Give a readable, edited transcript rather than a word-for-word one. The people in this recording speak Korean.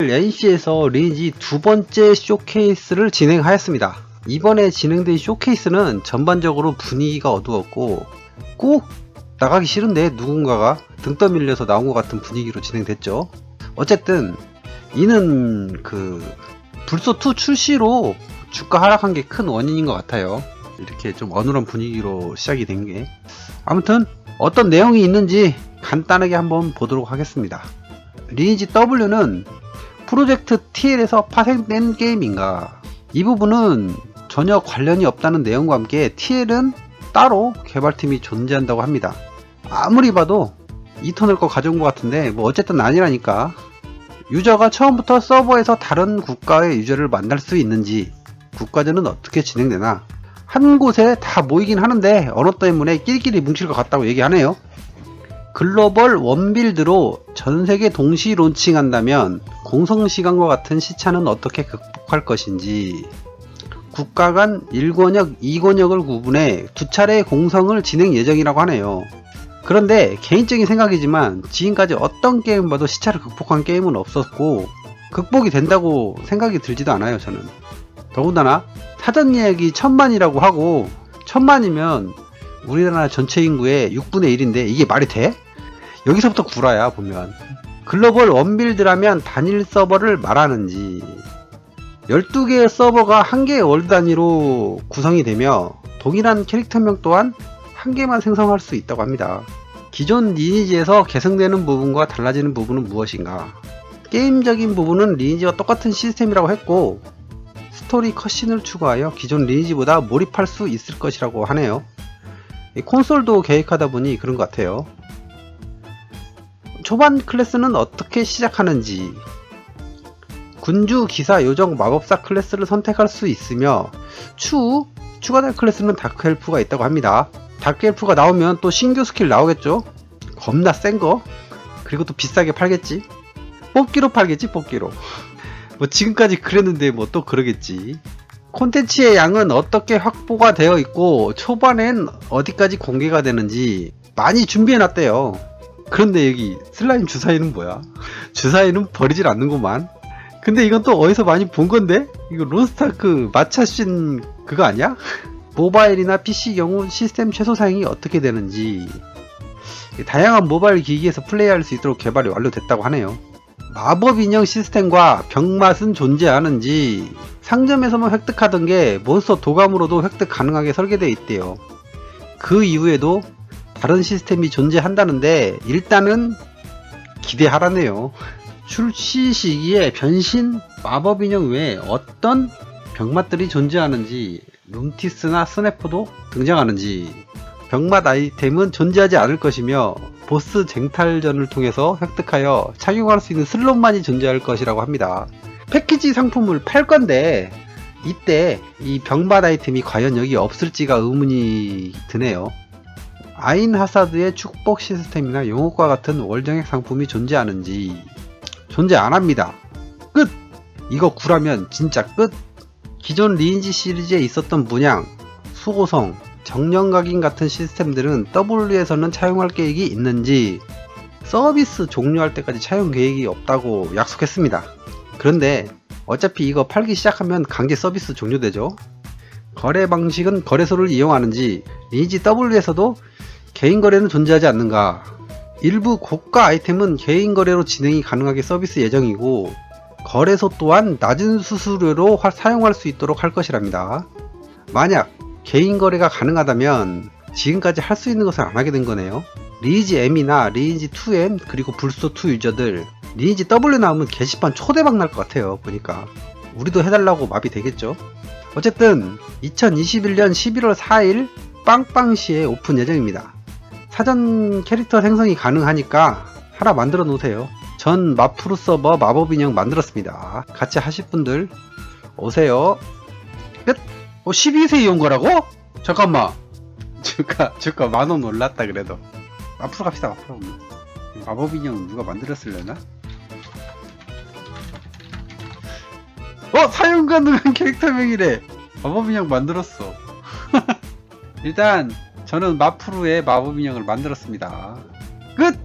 NC에서 리니지 두 번째 쇼케이스를 진행하였습니다. 이번에 진행된 쇼케이스는 전반적으로 분위기가 어두웠고 꼭 나가기 싫은데 누군가가 등 떠밀려서 나온 것 같은 분위기로 진행됐죠. 어쨌든 이는 불소2 출시로 주가 하락한 게 큰 원인인 것 같아요. 이렇게 좀 어눌한 분위기로 시작이 된 게. 아무튼 어떤 내용이 있는지 간단하게 한번 보도록 하겠습니다. 리니지 W는 프로젝트 TL에서 파생된 게임인가? 이 부분은 전혀 관련이 없다는 내용과 함께 TL은 따로 개발팀이 존재한다고 합니다. 아무리 봐도 이터널 거 가져온 것 같은데 뭐 어쨌든 아니라니까. 유저가 처음부터 서버에서 다른 국가의 유저를 만날 수 있는지, 국가전은 어떻게 진행되나, 한 곳에 다 모이긴 하는데 언어 때문에 끼리끼리 뭉칠 것 같다고 얘기하네요. 글로벌 원빌드로 전세계 동시 론칭한다면 공성시간과 같은 시차는 어떻게 극복할 것인지, 국가 간 1권역, 2권역을 구분해 두 차례 공성을 진행 예정이라고 하네요. 그런데 개인적인 생각이지만 지금까지 어떤 게임 봐도 시차를 극복한 게임은 없었고 극복이 된다고 생각이 들지도 않아요. 저는 더군다나 사전 예약이 1000만이라고 하고 1000만이면 우리나라 전체 인구의 6분의 1인데 이게 말이 돼? 여기서부터 구라야. 보면 글로벌 원빌드라면 단일 서버를 말하는지, 12개의 서버가 1개의 월드 단위로 구성이 되며 동일한 캐릭터명 또한 1개만 생성할 수 있다고 합니다. 기존 리니지에서 개성되는 부분과 달라지는 부분은 무엇인가? 게임적인 부분은 리니지와 똑같은 시스템이라고 했고 스토리 컷신을 추가하여 기존 리니지보다 몰입할 수 있을 것이라고 하네요. 콘솔도 계획하다 보니 그런 것 같아요. 초반 클래스는 어떻게 시작하는지, 군주, 기사, 요정, 마법사 클래스를 선택할 수 있으며 추가될 클래스는 다크엘프가 있다고 합니다. 다크엘프가 나오면 또 신규 스킬 나오겠죠? 겁나 센거? 그리고 또 비싸게 팔겠지? 뽑기로 팔겠지? 뽑기로. 뭐 지금까지 그랬는데 뭐 또 그러겠지. 콘텐츠의 양은 어떻게 확보가 되어 있고 초반엔 어디까지 공개가 되는지 많이 준비해놨대요. 그런데 여기 슬라임 주사위는 뭐야? 주사위는 버리질 않는구만. 근데 이건 또 어디서 많이 본 건데? 이거 론스타크 마차신 그거 아니야? 모바일이나 PC 경우 시스템 최소 사양이 어떻게 되는지, 다양한 모바일 기기에서 플레이할 수 있도록 개발이 완료됐다고 하네요. 마법 인형 시스템과 병맛은 존재하는지, 상점에서만 획득하던 게 몬스터 도감으로도 획득 가능하게 설계되어 있대요. 그 이후에도 다른 시스템이 존재한다는데 일단은 기대하라네요. 출시 시기에 변신 마법 인형 외에 어떤 병맛들이 존재하는지, 룸티스나 스네퍼도 등장하는지, 병맛 아이템은 존재하지 않을 것이며 보스 쟁탈전을 통해서 획득하여 착용할 수 있는 슬롯만이 존재할 것이라고 합니다. 패키지 상품을 팔 건데 이때 이 병맛 아이템이 과연 여기 없을지가 의문이 드네요. 아인 하사드의 축복 시스템이나 용옥과 같은 월정액 상품이 존재하는지, 존재 안합니다. 끝! 이거 구라면 진짜 끝! 기존 리니지 시리즈에 있었던 문양, 수호성, 정령각인 같은 시스템들은 W에서는 차용할 계획이 있는지, 서비스 종료할 때까지 차용 계획이 없다고 약속했습니다. 그런데 어차피 이거 팔기 시작하면 강제 서비스 종료되죠. 거래 방식은 거래소를 이용하는지, 리니지 W에서도 개인 거래는 존재하지 않는가, 일부 고가 아이템은 개인 거래로 진행이 가능하게 서비스 예정이고 거래소 또한 낮은 수수료로 사용할 수 있도록 할 것이랍니다. 만약 개인 거래가 가능하다면 지금까지 할 수 있는 것을 안 하게 된 거네요. 리니지 M이나 리니지 2M 그리고 불소2 유저들 리니지 W 나오면 게시판 초대박 날 것 같아요. 보니까 우리도 해달라고 마비 되겠죠. 어쨌든 2021년 11월 4일 빵빵시에 오픈 예정입니다. 사전 캐릭터 생성이 가능하니까 하나 만들어 놓으세요. 전 마프루 서버 마법 인형 만들었습니다. 같이 하실 분들 오세요. 끝! 12세 이온 거라고? 잠깐만. 주가 10,000원 올랐다 그래도. 마프루 갑시다. 마프루. 마법 인형 누가 만들었을려나? 사용 가능한 캐릭터명이래. 마법 인형 만들었어. 일단 저는 마프루의 마법 인형을 만들었습니다. 끝!